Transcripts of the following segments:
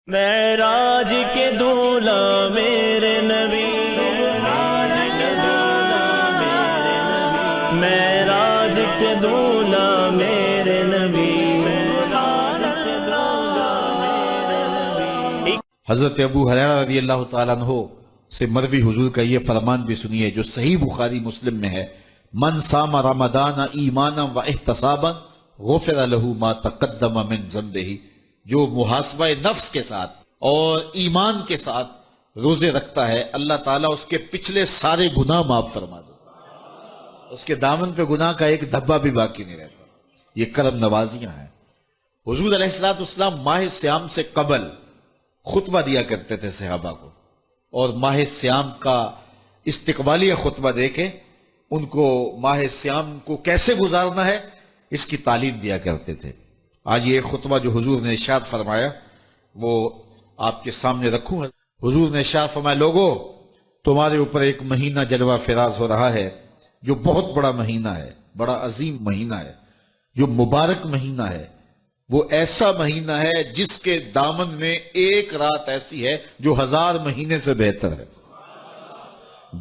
معراج کے دولہ میرے نبی، معراج کے دولہ میرے نبی۔ حضرت ابو ہریرہ رضی اللہ تعالیٰ عنہ سے مروی حضور کا یہ فرمان بھی سنیے جو صحیح بخاری مسلم میں ہے، من صام رمضان ایمانا و احتسابا غفر له ما تقدم من ذنبہ، جو محاسبہ نفس کے ساتھ اور ایمان کے ساتھ روزے رکھتا ہے اللہ تعالیٰ اس کے پچھلے سارے گناہ معاف فرما دیتا ہے، اس کے دامن پہ گناہ کا ایک دھبا بھی باقی نہیں رہتا۔ یہ کرم نوازیاں ہیں۔ حضور علیہ السلام ماہ سیام سے قبل خطبہ دیا کرتے تھے صحابہ کو، اور ماہ سیام کا استقبالیہ خطبہ دے کے ان کو ماہ سیام کو کیسے گزارنا ہے اس کی تعلیم دیا کرتے تھے۔ آج یہ خطبہ جو حضور نے ارشاد فرمایا وہ آپ کے سامنے رکھوں۔ حضور نے ارشاد فرمایا، لوگو تمہارے اوپر ایک مہینہ جلوہ فراز ہو رہا ہے جو بہت بڑا مہینہ ہے، بڑا عظیم مہینہ ہے، جو مبارک مہینہ ہے۔ وہ ایسا مہینہ ہے جس کے دامن میں ایک رات ایسی ہے جو 1000 مہینے سے بہتر ہے۔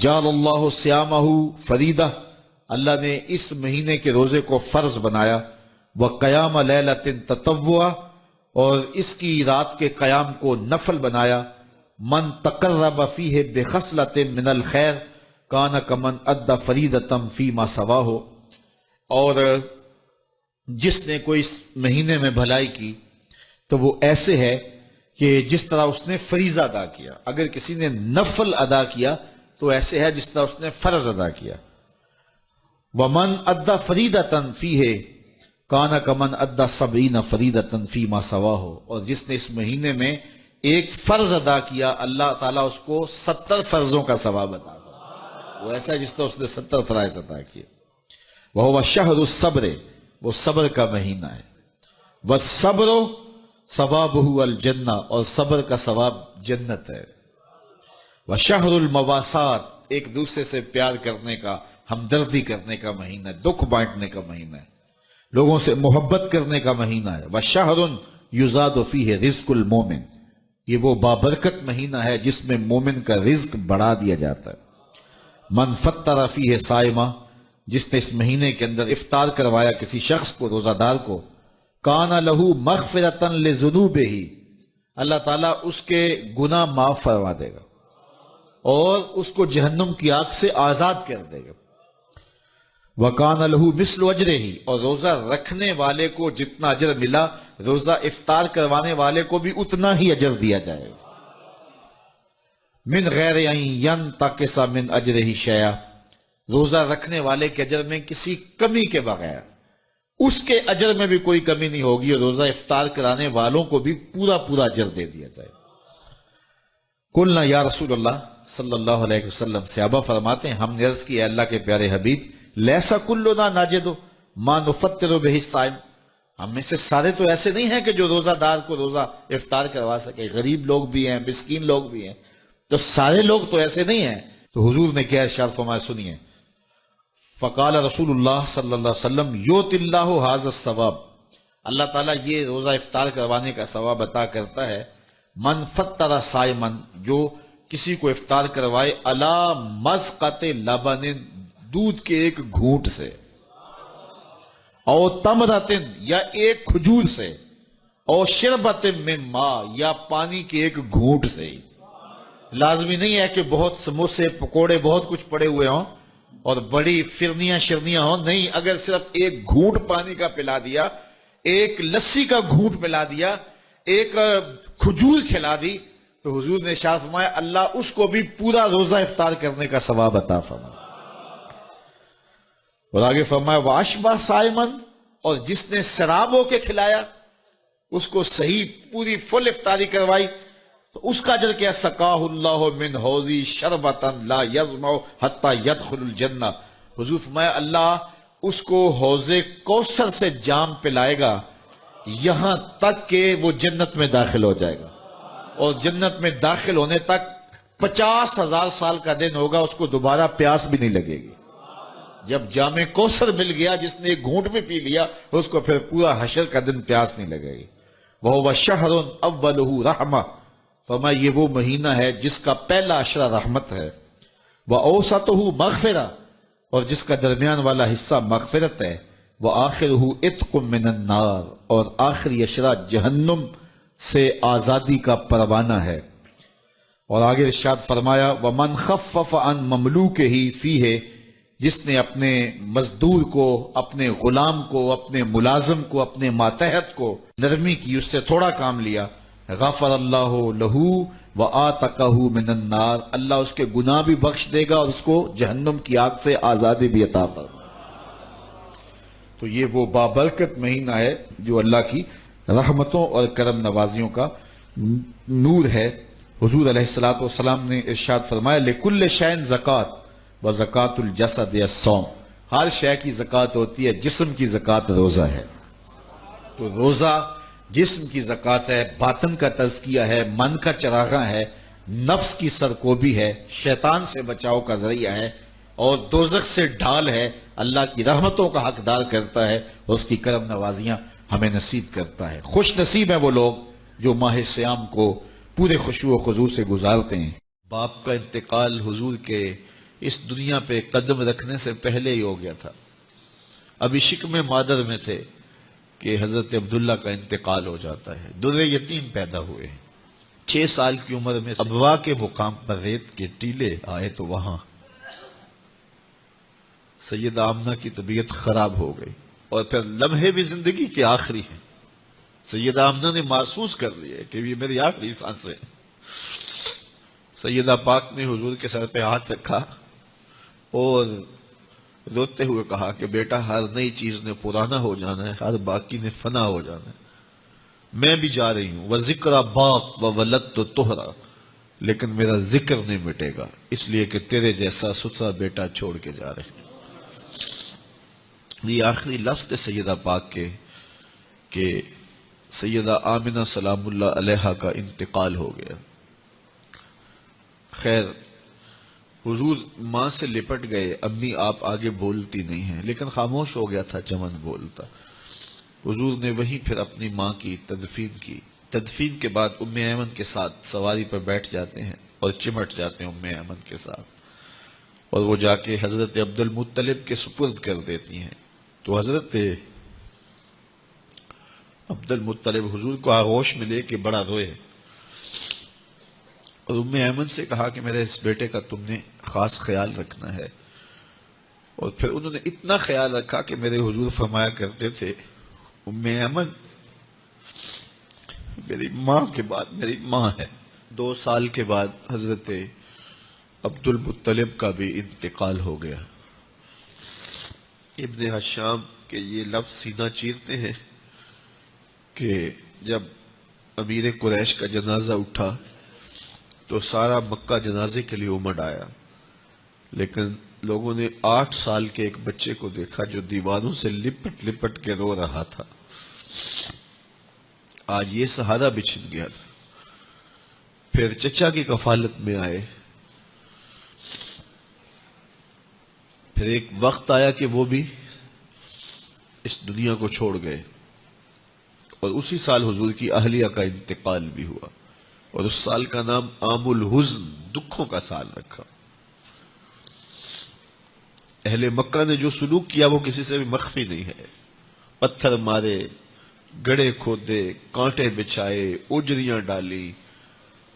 جعل اللہ صیامہ فریدہ، اللہ نے اس مہینے کے روزے کو فرض بنایا، وقیام لیلۃ تطوعا، اور اس کی رات کے قیام کو نفل بنایا۔ من تقرب فیہ بخصلۃ من الخیر کان کمن ادی فریضۃ فیما سواہ، اور جس نے کوئی اس مہینے میں بھلائی کی تو وہ ایسے ہے کہ جس طرح اس نے فریضہ ادا کیا۔ اگر کسی نے نفل ادا کیا تو ایسے ہے جس طرح اس نے فرض ادا کیا۔ وَمَنْ أَدَّى فَرِيدَةً فِيهِ كَانَ كَمَنْ أَدَّى 70 فَرِيدَةً فِيمَا سَوَاهُ، اور جس نے اس مہینے میں ایک فرض ادا کیا اللہ تعالیٰ اس کو 70 فرضوں کا ثواب عطا کرتا ہے۔ وہ ایسا ہے جس طرح اس نے 70 فرائض ادا کیے۔ وَهُوَ شَهْرُ الصَّبْرِ، وہ صبر کا مہینہ ہے۔ وَالصَّبْرُ ثَوَابُهُ الْجَنَّةُ، اور صبر کا ثواب جنت ہے۔ وَشَهْرُ الْمَوَاسَاتِ، ایک دوسرے سے پیار کرنے کا، ہمدردی کرنے کا مہینہ ہے، دکھ بانٹنے کا مہینہ ہے، لوگوں سے محبت کرنے کا مہینہ ہے۔ وَشَهْرٌ يُزَادُ فِيهِ رِزْقُ الْمُؤْمِنِ، یہ وہ بابرکت مہینہ ہے جس میں مومن کا رزق بڑھا دیا جاتا ہے۔ مَنْ فَطَّرَ فِيهِ صَائِمًا، جس نے اس مہینے کے اندر افطار کروایا کسی شخص کو، روزہ دار کو، کَانَ لَهُ مَغْفِرَةً لِذُنُوبِهِ، اللہ تعالیٰ اس کے گناہ معاف فرما دے گا اور اس کو جہنم کی آگ سے آزاد کر دے گا۔ وَكَانَ لَهُ مِثْلُ أَجْرِهِ، اور روزہ رکھنے والے کو جتنا اجر ملا روزہ افطار کروانے والے کو بھی اتنا ہی اجر دیا جائے گا۔ مِنْ غَيْرِ أَنْ يَنْتَقِصَ مِنْ أَجْرِهِ شَيْئًا، روزہ رکھنے والے کے اجر میں کسی کمی کے بغیر، اس کے اجر میں بھی کوئی کمی نہیں ہوگی، اور روزہ افطار کرانے والوں کو بھی پورا پورا اجر دے دیا جائے۔ قلنا یا رسول اللہ صلی اللہ علیہ وسلم، صحابہ فرماتے ہیں ہم نے عرض کی، اے اللہ کے پیارے حبیب، لیسا کلنا ناجد ما نفطر بہ الصائم، ہم میں سے سارے تو ایسے نہیں ہیں کہ جو روزہ دار کو روزہ افطار کروا سکے، غریب لوگ بھی ہیں، مسکین لوگ بھی ہیں، تو سارے لوگ تو ایسے نہیں ہیں۔ تو حضور نے کیا ارشاد فرمایا، سنیے۔ فقال رسول اللہ صلی اللہ علیہ وسلم، یوت اللہ ھذا الثواب، اللہ تعالیٰ یہ روزہ افطار کروانے کا ثواب عطا کرتا ہے۔ من فطر صائما، جو کسی کو افطار کروائے، علی مذقۃ لبن، دودھ کے ایک گھونٹ سے، او تمرۃ، یا ایک کھجور سے، او شربۃ من ماء، یا پانی کے ایک گھونٹ سے۔ لازمی نہیں ہے کہ بہت سموسے پکوڑے بہت کچھ پڑے ہوئے ہوں اور بڑی فرنیاں شرنیاں ہوں، نہیں، اگر صرف ایک گھونٹ پانی کا پلا دیا، ایک لسی کا گھونٹ پلا دیا، ایک کھجور کھلا دی، تو حضور نے ارشاد فرمایا اللہ اس کو بھی پورا روزہ افطار کرنے کا ثواب عطا فرمائے۔ اور آگے فرمایا وَأَشْبَعَ صَائِمًا، اور جس نے سراب ہو کے کھلایا، اس کو صحیح پوری فل افطاری کروائی، تو اس کا اجر کیا، سَقَاهُ اللَّهُ مِنْ حَوْضِي شَرْبَةً لَا يَظْمَعُ حَتَّى يَدْخُلُ الْجَنَّةَ، حضور فرمایا اللہ اس کو حوض کوثر سے جام پلائے گا یہاں تک کہ وہ جنت میں داخل ہو جائے گا، اور جنت میں داخل ہونے تک 50,000 سال کا دن ہوگا، اس کو دوبارہ پیاس بھی نہیں لگے گی۔ جب جام کوثر مل گیا، جس نے ایک گھونٹ میں پی لیا، اس کو پھر پورا حشر کا دن پیاس نہیں لگے گی۔ وَهُوَ شَهْرٌ أَوَّلُهُ رَحْمَةٌ، فرمایا یہ وہ مہینہ ہے جس کا پہلا عشرہ رحمت ہے، وَأَوْسَطُهُ مَغْفِرَةٌ، اور جس کا درمیان والا حصہ مغفرت ہے، وَآخِرُهُ عِتْقٌ مِّنَ النَّارِ، اور آخری عشرہ جہنم سے آزادی کا پروانہ ہے۔ اور آگے ارشاد فرمایا وَمَنْ خَفَّفَ عَنْ مَمْلُوكِهِ فِيهِ، جس نے اپنے مزدور کو، اپنے غلام کو، اپنے ملازم کو، اپنے ماتحت کو نرمی کی، اس سے تھوڑا کام لیا، غفر اللہ لہو وآتقہ من النار، اللہ اس کے گناہ بھی بخش دے گا اور اس کو جہنم کی آگ سے آزادی بھی عطا فرمائے۔ تو یہ وہ بابرکت مہینہ ہے جو اللہ کی رحمتوں اور کرم نوازیوں کا نور ہے۔ حضور علیہ السلام نے ارشاد فرمایا لِكُلِّ شَيْءٍ زَكَاةٌ وَزَكَاةُ الْجَسَدِ الصَّوْمُ، ہر شے کی زکوٰۃ ہوتی ہے، جسم کی زکوٰۃ روزہ ہے۔ تو روزہ جسم کی زکوٰۃ ہے، باطن کا تزکیہ ہے، من کا چراغاں ہے، نفس کی سرکوبی ہے، شیطان سے بچاؤ کا ذریعہ ہے، اور دوزخ سے ڈھال ہے، اللہ کی رحمتوں کا حقدار کرتا ہے اور اس کی کرم نوازیاں ہمیں نصیب کرتا ہے۔ خوش نصیب ہیں وہ لوگ جو ماہ سیام کو پورے خشوع و خضوع سے گزارتے ہیں۔ باپ کا انتقال حضور کے اس دنیا پہ قدم رکھنے سے پہلے ہی ہو گیا تھا، ابھی شکم مادر میں تھے کہ حضرت عبداللہ کا انتقال ہو جاتا ہے۔ در یتیم پیدا ہوئے، 6 سال کی عمر میں ابوا کے مقام پر ریت کے ٹیلے آئے تو وہاں سیدہ آمنہ کی طبیعت خراب ہو گئی، اور پھر لمحے بھی زندگی کے آخری ہیں۔ سیدہ آمنہ نے محسوس کر لیا کہ یہ میری آخری سانسیں ہیں۔ سیدہ پاک نے حضور کے سر پہ ہاتھ رکھا اور روتے ہوئے کہا کہ بیٹا، ہر نئی چیز نے پرانا ہو جانا ہے، ہر باقی نے فنا ہو جانا ہے، میں بھی جا رہی ہوں، وَذِكْرَ بَاق وَوَلَدْتُ طُہْرًا، لیکن میرا ذکر نہیں مٹے گا، اس لیے کہ تیرے جیسا ستھرا بیٹا چھوڑ کے جا رہے ہیں۔ یہ آخری لفظ تھے سیدہ پاک کے کہ سیدہ آمنہ سلام اللہ علیہا کا انتقال ہو گیا۔ خیر، حضور ماں سے لپٹ گئے، امی آپ آگے بولتی نہیں ہیں، لیکن خاموش ہو گیا تھا چمن بولتا۔ حضور نے وہیں پھر اپنی ماں کی تدفین کی۔ تدفین کے بعد ام ایمن کے ساتھ سواری پر بیٹھ جاتے ہیں اور چمٹ جاتے ہیں ام ایمن کے ساتھ، اور وہ جا کے حضرت عبد المطلب کے سپرد کر دیتی ہیں۔ تو حضرت عبد المطلب حضور کو آغوش میں لے کے بڑا روئے، اور ام ایمن سے کہا کہ میرے اس بیٹے کا تم نے خاص خیال رکھنا ہے۔ اور پھر انہوں نے اتنا خیال رکھا کہ میرے حضور فرمایا کرتے تھے ام ایمن میری ماں کے بعد میری ماں ہے۔ 2 سال کے بعد حضرت عبد المطلب کا بھی انتقال ہو گیا۔ ابن حشام کے یہ لفظ سینہ چیرتے ہیں کہ جب امیر قریش کا جنازہ اٹھا تو سارا مکہ جنازے کے لیے امڑ آیا، لیکن لوگوں نے 8 سال کے ایک بچے کو دیکھا جو دیواروں سے لپٹ لپٹ کے رو رہا تھا۔ آج یہ سہارا بچھن گیا تھا۔ پھر چچا کی کفالت میں آئے، پھر ایک وقت آیا کہ وہ بھی اس دنیا کو چھوڑ گئے، اور اسی سال حضور کی اہلیہ کا انتقال بھی ہوا، اور اس سال کا نام عام الحزن، دکھوں کا سال رکھا۔ اہل مکہ نے جو سلوک کیا وہ کسی سے بھی مخفی نہیں ہے۔ پتھر مارے، گڑھے کھودے، کانٹے بچھائے، اجریاں ڈالی،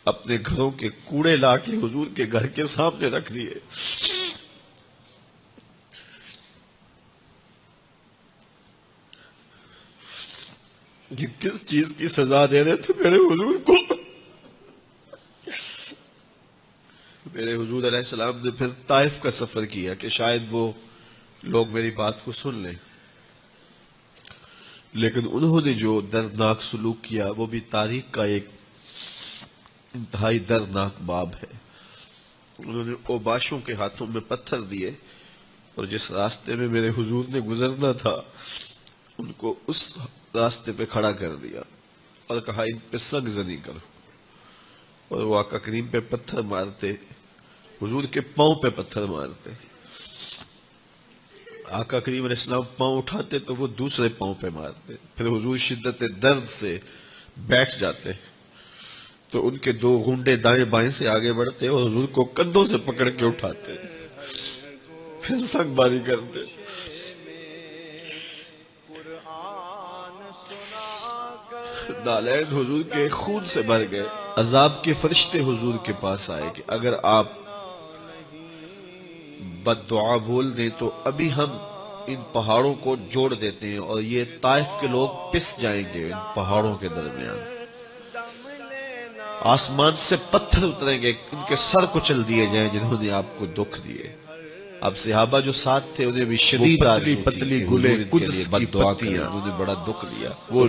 اپنے گھروں کے کوڑے لا کے حضور کے گھر کے سامنے رکھ دیے۔ یہ کس چیز کی سزا دے رہے تھے میرے حضور کو؟ میرے حضور علیہ السلام نے پھر طائف کا سفر کیا کہ شاید وہ لوگ میری بات کو سن لیں، لیکن انہوں نے جو دردناک سلوک کیا وہ بھی تاریخ کا ایک انتہائی دردناک باب ہے۔ انہوں نے اوباشوں کے ہاتھوں میں پتھر دیے، اور جس راستے میں میرے حضور نے گزرنا تھا ان کو اس راستے پہ کھڑا کر دیا اور کہا ان پہ سنگ زنی کرو، اور وہ آقا کریم پہ پتھر مارتے، حضور کے پاؤں پہ پتھر مارتے۔ آقا کریم علیہ السلام پاؤں اٹھاتے تو وہ دوسرے پاؤں پہ مارتے، پھر حضور شدت درد سے بیٹھ جاتے تو ان کے دو غنڈے دائیں بائیں سے آگے بڑھتے اور حضور کو کندھوں سے پکڑ کے اٹھاتے، پھر سنگ بازی کرتے۔ نالین حضور کے خون سے بھر گئے، عذاب کے فرشتے حضور کے پاس آئے کہ اگر آپ بد دعا بول دیں تو ابھی ہم ان پہاڑوں کو جوڑ دیتے ہیں اور یہ طائف کے لوگ پس جائیں گے ان پہاڑوں کے درمیان، آسمان سے پتھر اتریں گے، ان کے سر کچل دیے جائیں جنہوں نے آپ کو دکھ دیے۔ اب صحابہ جو ساتھ تھے انہیں بھی شدید پتلی آرزو پتلی تھی کہ گلے حضور ان کے قدس لیے کی بد دعا کریں، پتیاں، انہوں نے بڑا دکھ دیا۔ وہ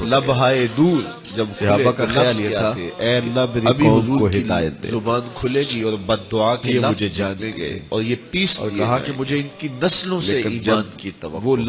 لب ہائے دور جب صحابہ کا خیال یہ تھا اے اللہ میری ابھی قوم حضور کو کی ہدایت دے، زبان کھلے گی اور بد دعا کے یہ لفظ مجھے جاننے نکلیں گے دیں۔ اور یہ پیس اور دیے کہا جائیں کہ گے۔ مجھے ان کی نسلوں سے لیکن ایمان جب کی توقع وہ